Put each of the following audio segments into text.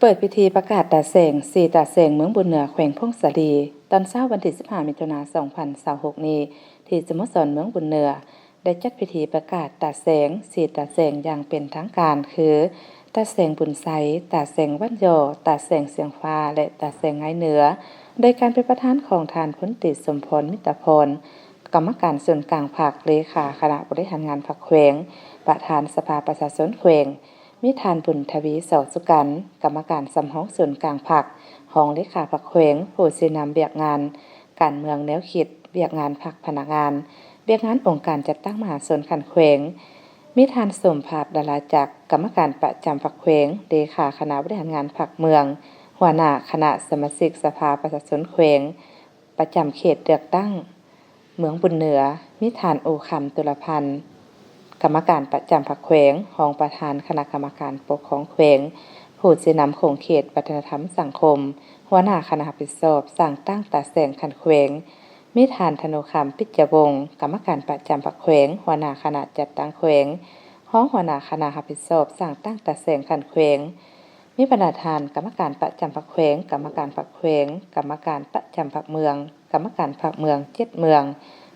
ปิดพิธีประกาศตาแสง4ตาแสงเมืองบุญเหนือแขวงพงศาลีตอนเช้าวันที่15มิถุนายน2026นี้ที่สโมสรเมืองบุญเหนือได้จัดพิธีประกาศตาแสง4ตาแสงอย่างเป็นทางการคือตาแสงบุญไสตาแสงวันยอตาแสงเสียงฟ้าและตาแสงไงเหนือโดยการเป็นประธานของทานพลตรีสมพรมิตรพรกรรมการส่วนกลางภาคเลขาคณะบริหารงานภาคแขวงประธานสภาประชาชนแขวงมีทานบุญทวีเสาสุกันกรรมการสำห้องส่วนกลางภาคห้องเลขาภาคแขวงผู้สินำเบียกงานการเมืองแนวคิดเบียกงานภาคพนักงานเบียกงานองค์การจัดตั้งมหาชนขันแขวงมีทานสมภาพดาราจักรกรรมการประจำภาคแขวงเลขาคณะบริหารงานภาคเมืองหัวหน้าคณะสมาชิกสภาประชาชนแขวงประจำเขตเลือกตั้งเมืองบุญเหนือมีทานโอคำตุลพันธ์กรรมการประจำภาคแขวงรองประธานคณะกรรมการปกครองแขวงผู้สินำของเขตวัฒนธรรมสังคมหัวหน้าคณะรับผิดชอบสั่งตั้งตาแสงขันแขวงมีทานธนุคำปิจวงศ์กรรมการประจำภาคแขวงหัวหน้าคณะจัดตั้งแขวงห้องหัวหน้าคณะรับผิดชอบสั่งตั้งตาแสงขันแขวงมีบรรดาทานกรรมการประจำภาคแขวงกรรมการภาคแขวงกรรมการประจำภาคเมืองกรรมการภาคเมือง7เมือง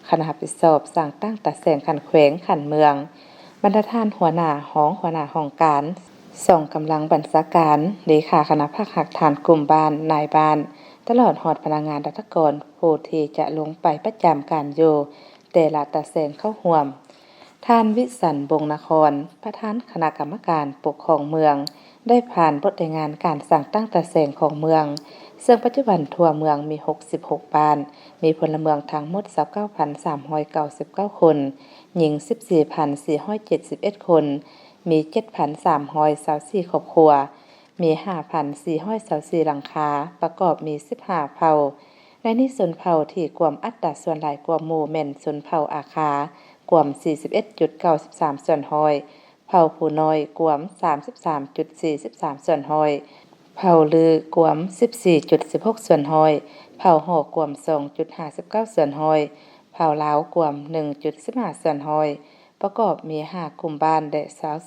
คณะรับผิดชอบสั่งตั้งตาแสงขันแขวงขันเมืองบรรดาทานหัวหน้าหัวหน้าห้องการส่งกำลังบรรณาการเลขาคณะภาคหักฐานกลุ่มบ้านนายบ้านตลอดหอดพนักงานรัฐกรผู้ที่จะลงไปประจำการอยู่แต่ละตาแสงเข้าห่วมท่านวิสันต์บงนครประธานคณะกรรมการปกครองเมืองได้ผ่านบทงานการสั่งตั้งตาแสงของเมืองซึ่งปัจจุบันทั่วเมืองมี66บ้านมีพลเมืองทั้งหมด 29,399 คนหญิง 14,471 คนมี 7,324 ครอบครัวมี 5,424 หลังคาประกอบมี15เผ่าในนี้ชนเผ่าที่กวมอัตราส่วนหลายกว่าหมู่แม่นชนเผ่าอาคากวม 41.93 ส่วนห้อยเผ่าผู้น้อยกวม 33.43 ส่วนห้อยเผ่าลือกวม 14.16 ส่วนห้อยเผ่าหอกกวม 2.59 ส่วนห้อยเผ่าลาวกวม 1.15 ส่วนห้อยประกอบมี5กลุ่มบ้านและ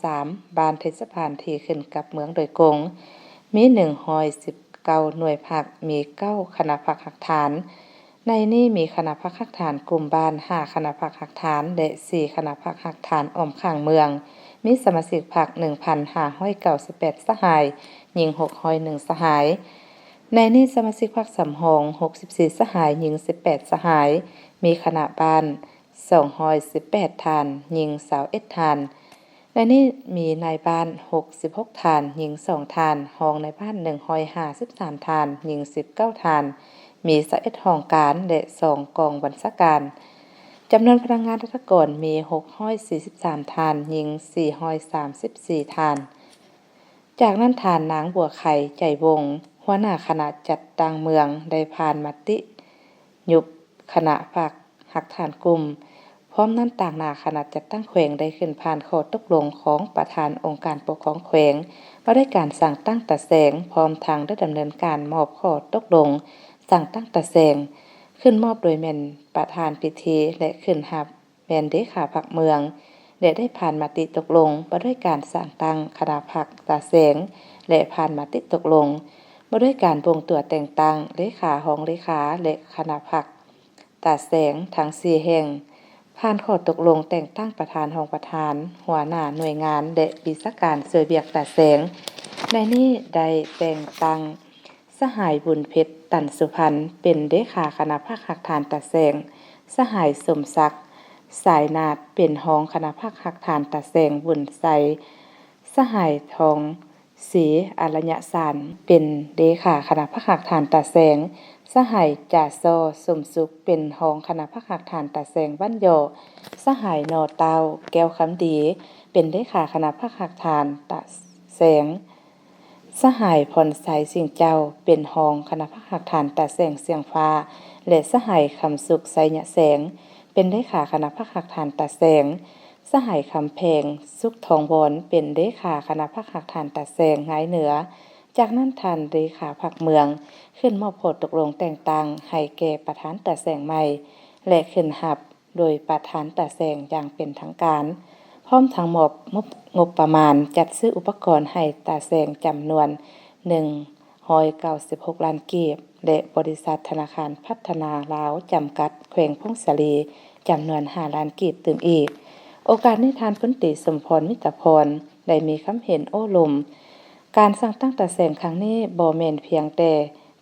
23บ้านเทศบาลที่ขึ้นกับเมืองโดยกงมี119หน่วยพักมี9คณะพักหักฐานในนี้มีคณะพักหักฐานกลุ่มบ้าน5คณะพักหักฐานและ4คณะพักหักฐานอ้อมข้างเมืองมีสมาชิกพรรค 1,598 สหายหญิง601สหายในนี้สมาชิกพรรคสำโรง64สหายหญิง18สหายมีคณะบ้าน218ทานหญิง21ทานในนี้มีนายบ้าน66ทานหญิง2ทานรองนายบ้าน153ทานหญิง19ทานมี21ห้องการและ2กองบรรณาการจำนวนพนักงานราชการมี643ทานหญิง434ทานจากนั้นทานนางบัวไข่ใจวงหัวหน้าคณะจัดตั้งเมืองได้ผ่านมติยุบคณะภาคหักฐานกลุ่มพร้อมนั้นต่างหน้าคณะจัดตั้งแขวงได้ขึ้นผ่านข้อตกลงของประธานองค์การปกครองแขวงว่าได้การสั่งตั้งตาแสงพร้อมทางได้ดำเนินการมอบข้อตกลงสั่งตั้งตาแสงขึ้นมอบโดยแม่นประธานพิธีและขึ้นรับแม่นเลขาพรรคเมืองและได้ผ่านมติตกลงว่าด้วยการสั่งตั้งคณะพรรคตาแสงและผ่านมติตกลงว่าด้วยการบ่งตัวแต่งตั้งเลขาห้องเลขาและคณะพรรคตาแสงทั้ง4แห่งผ่านข้อตกลงแต่งตั้งประธานรองประธานหัวหน้าหน่วยงานและวิชาการช่วยเวียกตาแสงในนี้ได้แต่งตั้งสหายบุญเพชรตันสุพรรณเป็นเลขาคณะภาคหักฐานตาแสงสหายสมศักดิ์สายนาฏเป็นรองคณะภาคหักฐานตาแสงบุญไสสหายทองศรีอรัญญสารเป็นเลขาคณะภาคหักฐานตาแสงสหายจ่าซอสมสุขเป็นรองคณะภาคหักฐานตาแสงบ้านยอสหายนอเตาแก้วคำดีเป็นเลขาคณะภาคหักฐานตาแสงสหายพรไสสิ่งเจ้าเป็นรองคณะภาคหักฐานตาแสงเสียงฟ้าและสหายคำสุขไสยะแสงเป็นเลขาคณะภาคหักฐานตาแสงสหายคำแพงสุขทองวอนเป็นเลขาคณะภาคหักฐานตาแสงหายเหนือจากนั้นท่านเลขาพรรคเมืองขึ้นมอบโผตกลงแต่งตั้งให้แก่ประธานตาแสงใหม่และขึ้นรับโดยประธานตาแสงอย่างเป็นทางการพร้อมทั้งมอบงบประมาณจัดซื้ออุปกรณ์ให้ตาแสงจำนวน 196 ล้านกีบและบริษัทธนาคารพัฒนาลาวจำกัดแขวงพงศาลีจำนวน5ล้านกีบตื่มอีกโอกาสนี้ทานพลตรีสมพรมิตรพรได้มีคำเห็นโอ้ลมการสร้างตั้งตาแสงครั้งนี้บ่แม่นเพียงแต่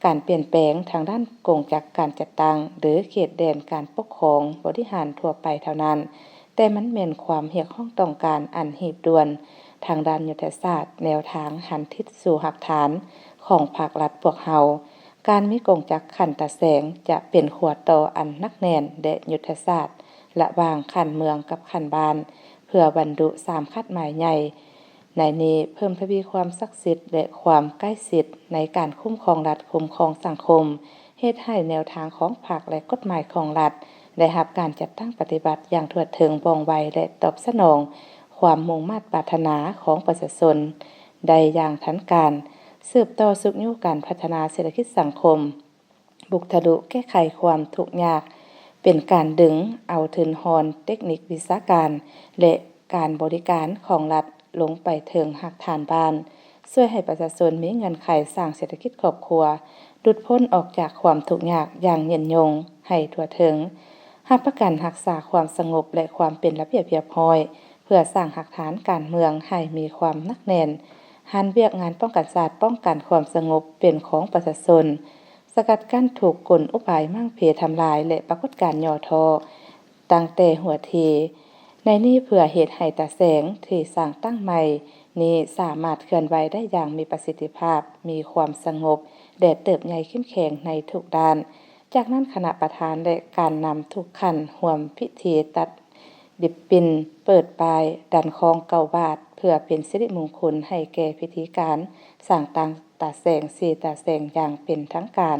การเปลี่ยนแปลงทางด้านกงจักรการจัดตั้งหรือเขตแดนการปกครองบริหารทั่วไปเท่านั้นแต่มันแม่นความเรียกร้องต้องการอันหีบด่วนทางด้านยุทธศาสตร์แนวทางหันทิศสู่หลักฐานของภาครัฐพวกเฮาการมีกงจักรขันตาแสงจะเป็นขัวต่ออันนักแน่นและยุทธศาสตร์ระหว่างขันเมืองกับขันบ้านเพื่อบรรลุ3คัดหมายใหญ่ในนี้เพิ่มทวีความศักดิ์สิทธิ์และความใกล้ชิดในการคุ้มครองรัฐคุ้มครองสังคมเฮ็ดให้แนวทางของภาคและกฎหมายของรัฐได้รับการจัดตั้งปฏิบัติอย่างทั่วถึงว่องไวและตอบสนองความมุ่งมั่นปรารถนาของประชาชนได้อย่างทันการสืบต่อสุขยุการพัฒนาเศรษฐกิจสังคมบุกทะลุแก้ไขความทุกข์ยากเป็นการดึงเอาทุนหอนเทคนิควิชาการและการบริการของรัฐลงไปถึงหักฐานบ้านช่วยให้ประชาชนมีเงินไขสร้างเศรษฐกิจครอบครัวหลุดพ้นออกจากความทุกข์ยากอย่างยืนยงให้ทั่วถึงรับประกันรักษาความสงบและความเป็นระเบียบเรียบร้อยเพื่อสร้างหลักฐานการเมืองให้มีความหนักแน่นหันเวียกงานป้องกันศาสตร์ป้องกันความสงบเป็นของประชาชนสกัดกั้นถูกกลอุบายมั่งเพทำลายและปรากฏการณ์ย่อท้อตั้งแต่หัวทีในนี้เพื่อเหตุให้ตาแสงที่สร้างตั้งใหม่นี้สามารถเคลื่อนไหวได้อย่างมีประสิทธิภาพมีความสงบและเติบใหญ่เข้มแข็งในทุกด้านจากนั้นคณะประธานและการนำทุกขั้นร่วมพิธีตัดดิบปินเปิดปลายดันคองเก่าบาทเพื่อเป็นสิริมงคลให้แก่พิธีการสร้างตั้งตาแสงสีตาแสงอย่างเป็นทางการ